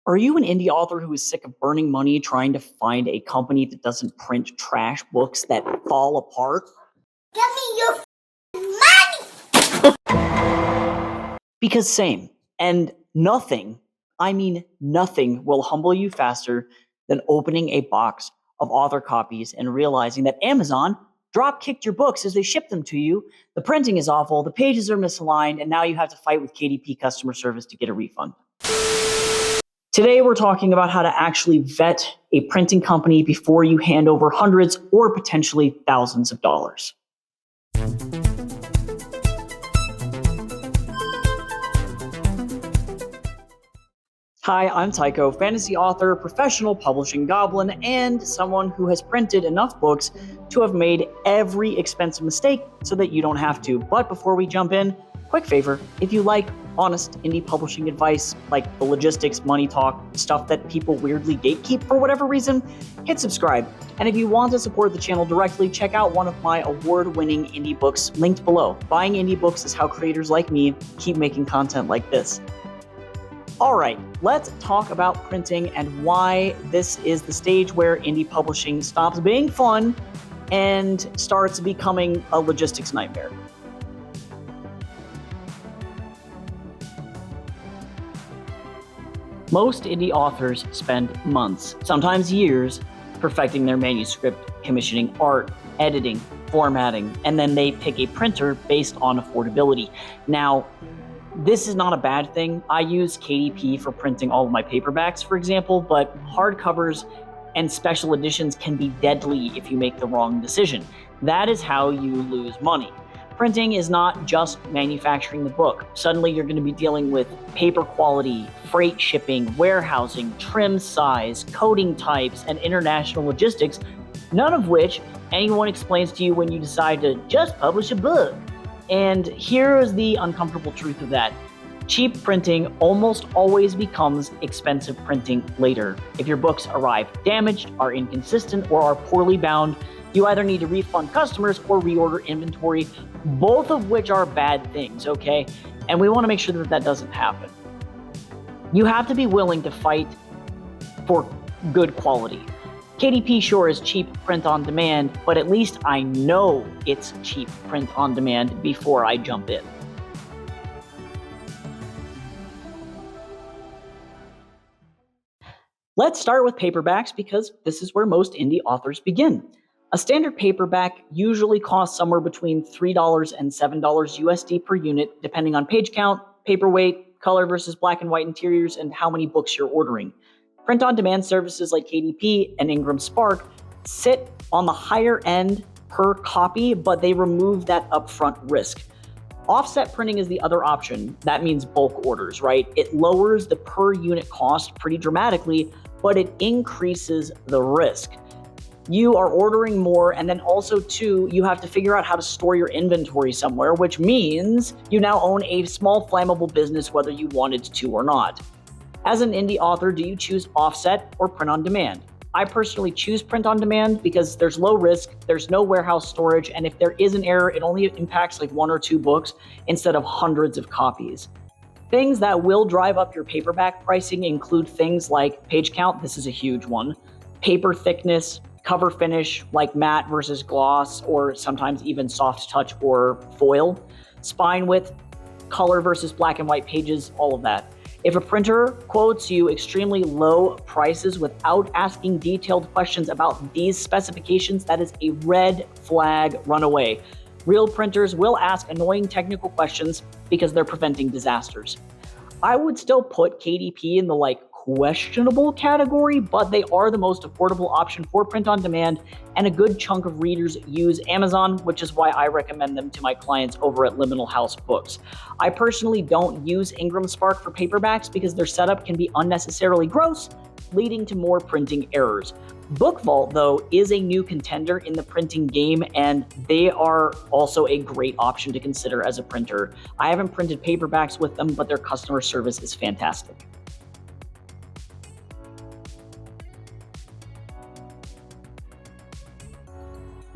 Are you an indie author who is sick of burning money trying to find a company that doesn't print trash books that fall apart? Give me your money! Because same. And nothing, I mean nothing, will humble you faster than opening a box of author copies and realizing that Amazon drop-kicked your books as they ship them to you. The printing is awful, the pages are misaligned, and now you have to fight with KDP customer service to get a refund. Today, we're talking about how to actually vet a printing company before you hand over hundreds or potentially thousands of dollars. Hi, I'm Tycho, fantasy author, professional publishing goblin, and someone who has printed enough books to have made every expensive mistake so that you don't have to. But before we jump in, quick favor, if you like honest indie publishing advice, like the logistics, money talk, stuff that people weirdly gatekeep for whatever reason, hit subscribe. And if you want to support the channel directly, check out one of my award-winning indie books linked below. Buying indie books is how creators like me keep making content like this. All right, let's talk about printing and why this is the stage where indie publishing stops being fun and starts becoming a logistics nightmare. Most indie authors spend months, sometimes years, perfecting their manuscript, commissioning art, editing, formatting, and then they pick a printer based on affordability. Now, this is not a bad thing. I use KDP for printing all of my paperbacks, for example, but hardcovers and special editions can be deadly if you make the wrong decision. That is how you lose money. Printing is not just manufacturing the book. Suddenly you're going to be dealing with paper quality, freight shipping, warehousing, trim size, coding types, and international logistics, none of which anyone explains to you when you decide to just publish a book. And here is the uncomfortable truth of that. Cheap printing almost always becomes expensive printing later. If your books arrive damaged, are inconsistent, or are poorly bound, you either need to refund customers or reorder inventory, both of which are bad things, okay? And we want to make sure that that doesn't happen. You have to be willing to fight for good quality. KDP sure is cheap print on demand, but at least I know it's cheap print on demand before I jump in. Let's start with paperbacks because this is where most indie authors begin. A standard paperback usually costs somewhere between $3 and $7 USD per unit, depending on page count, paperweight, color versus black and white interiors, and how many books you're ordering. Print-on-demand services like KDP and Ingram Spark sit on the higher end per copy, but they remove that upfront risk. Offset printing is the other option. That means bulk orders, right? It lowers the per unit cost pretty dramatically, but it increases the risk. You are ordering more, and then also, too, you have to figure out how to store your inventory somewhere, which means you now own a small flammable business whether you wanted to or not. As an indie author, do you choose offset or print on demand? I personally choose print on demand because there's low risk, there's no warehouse storage, and if there is an error, it only impacts like 1 or 2 books instead of hundreds of copies. Things that will drive up your paperback pricing include things like page count, this is a huge one, paper thickness, cover finish like matte versus gloss, or sometimes even soft touch or foil, spine width, color versus black and white pages, all of that. If a printer quotes you extremely low prices without asking detailed questions about these specifications, that is a red flag, run away. Real printers will ask annoying technical questions because they're preventing disasters. I would still put KDP in the questionable category, but they are the most affordable option for print on demand, and a good chunk of readers use Amazon, which is why I recommend them to my clients over at Liminal House Books. I personally don't use Ingram Spark for paperbacks because their setup can be unnecessarily gross, leading to more printing errors. BookVault, though, is a new contender in the printing game, and they are also a great option to consider as a printer. I haven't printed paperbacks with them, but their customer service is fantastic.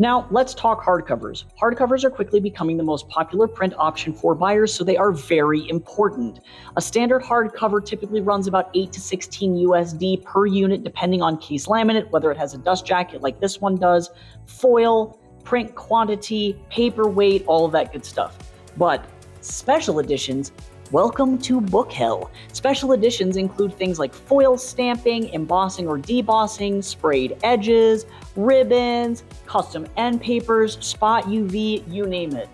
Now, let's talk hardcovers. Hardcovers are quickly becoming the most popular print option for buyers, so they are very important. A standard hardcover typically runs about 8 to 16 USD per unit, depending on case laminate, whether it has a dust jacket like this one does, foil, print quantity, paperweight, all of that good stuff. But special editions, welcome to book hell. Special editions include things like foil stamping, embossing or debossing, sprayed edges, ribbons, custom end papers, spot UV, you name it.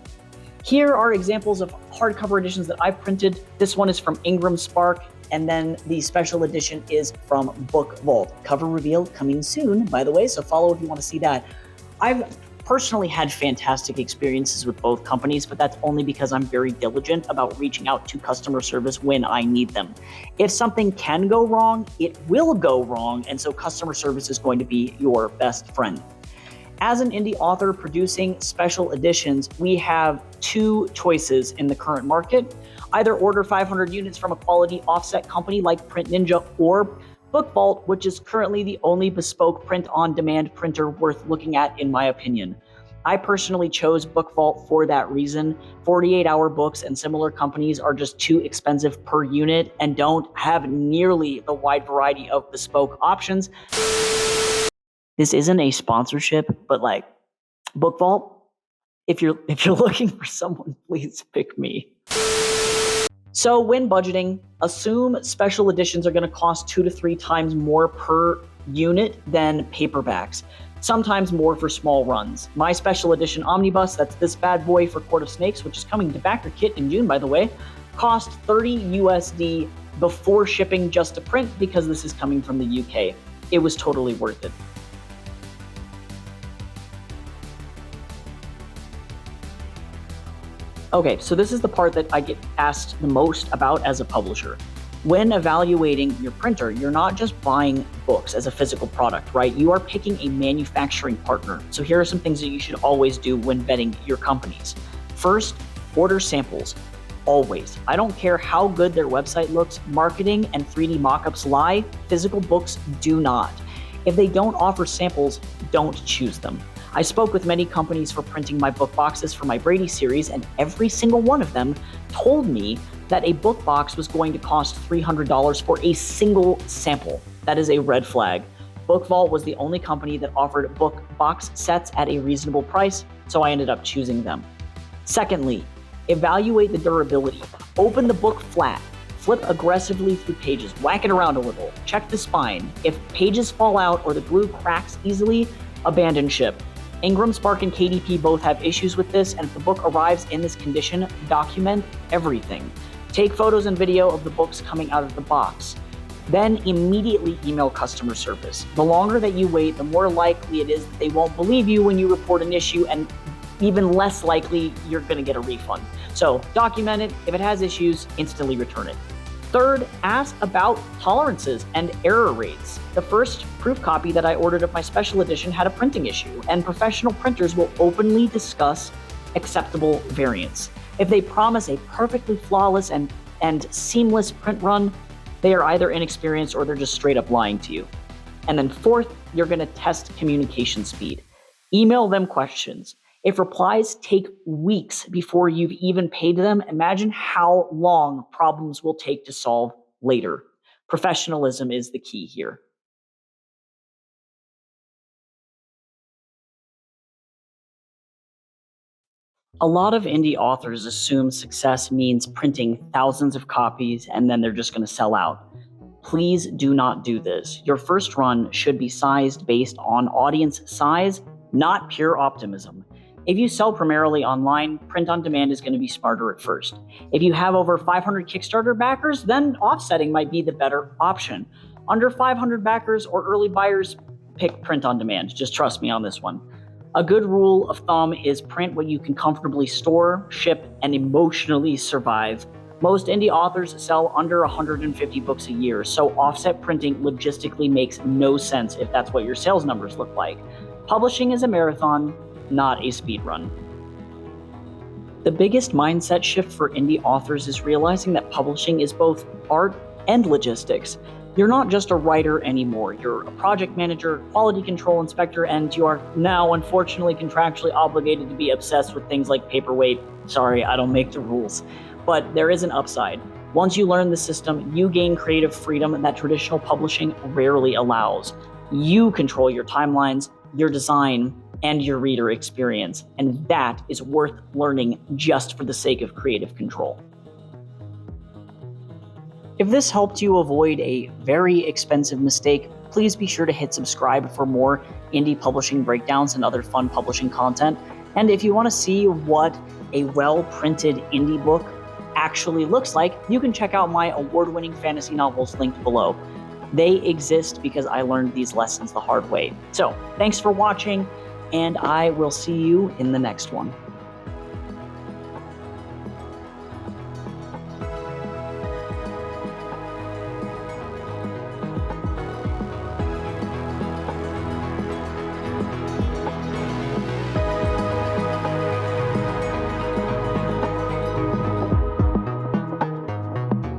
Here are examples of hardcover editions that I've printed. This one is from Ingram Spark, and then the special edition is from Book Vault. Cover reveal coming soon, by the way, so follow if you want to see that. I've personally had fantastic experiences with both companies, but that's only because I'm very diligent about reaching out to customer service when I need them. If something can go wrong, it will go wrong, and so customer service is going to be your best friend. As an indie author producing special editions, we have two choices in the current market. Either order 500 units from a quality offset company like Print Ninja or Book Vault, which is currently the only bespoke print-on-demand printer worth looking at, in my opinion. I personally chose Book Vault for that reason. 48-hour books and similar companies are just too expensive per unit and don't have nearly the wide variety of bespoke options. This isn't a sponsorship, but like Book Vault, if you're looking for someone, please pick me. So when budgeting, assume special editions are going to cost 2 to 3 times more per unit than paperbacks, sometimes more for small runs. My special edition omnibus, that's this bad boy for Court of Snakes, which is coming to backer kit in June, by the way, cost 30 USD before shipping just to print because this is coming from the UK. It was totally worth it. Okay, so this is the part that I get asked the most about as a publisher. When evaluating your printer, you're not just buying books as a physical product, right? You are picking a manufacturing partner. So here are some things that you should always do when vetting your companies. First, order samples. Always. I don't care how good their website looks, marketing and 3D mockups lie, physical books do not. If they don't offer samples, don't choose them. I spoke with many companies for printing my book boxes for my Brady series, and every single one of them told me that a book box was going to cost $300 for a single sample. That is a red flag. Book Vault was the only company that offered book box sets at a reasonable price, so I ended up choosing them. Secondly, evaluate the durability. Open the book flat. Flip aggressively through pages, whack it around a little, check the spine. If pages fall out or the glue cracks easily, abandon ship. Ingram Spark and KDP both have issues with this, and if the book arrives in this condition, document everything. Take photos and video of the books coming out of the box. Then immediately email customer service. The longer that you wait, the more likely it is that they won't believe you when you report an issue, and even less likely you're going to get a refund. So document it. If it has issues, instantly return it. Third, ask about tolerances and error rates. The first proof copy that I ordered of my special edition had a printing issue, and professional printers will openly discuss acceptable variants. If they promise a perfectly flawless and seamless print run, they are either inexperienced or they're just straight up lying to you. And then fourth, you're going to test communication speed. Email them questions. If replies take weeks before you've even paid them, imagine how long problems will take to solve later. Professionalism is the key here. A lot of indie authors assume success means printing thousands of copies and then they're just going to sell out. Please do not do this. Your first run should be sized based on audience size, not pure optimism. If you sell primarily online, print on demand is going to be smarter at first. If you have over 500 Kickstarter backers, then offsetting might be the better option. Under 500 backers or early buyers, pick print on demand. Just trust me on this one. A good rule of thumb is print what you can comfortably store, ship, and emotionally survive. Most indie authors sell under 150 books a year, so offset printing logistically makes no sense if that's what your sales numbers look like. Publishing is a marathon, not a speed run. The biggest mindset shift for indie authors is realizing that publishing is both art and logistics. You're not just a writer anymore. You're a project manager, quality control inspector, and you are now, unfortunately, contractually obligated to be obsessed with things like paperweight. Sorry, I don't make the rules. But there is an upside. Once you learn the system, you gain creative freedom that traditional publishing rarely allows. You control your timelines, your design, and your reader experience, and that is worth learning just for the sake of creative control. If this helped you avoid a very expensive mistake, please be sure to hit subscribe for more indie publishing breakdowns and other fun publishing content. And if you want to see what a well-printed indie book actually looks like, you can check out my award-winning fantasy novels linked below. They exist because I learned these lessons the hard way. So, thanks for watching, and I will see you in the next one.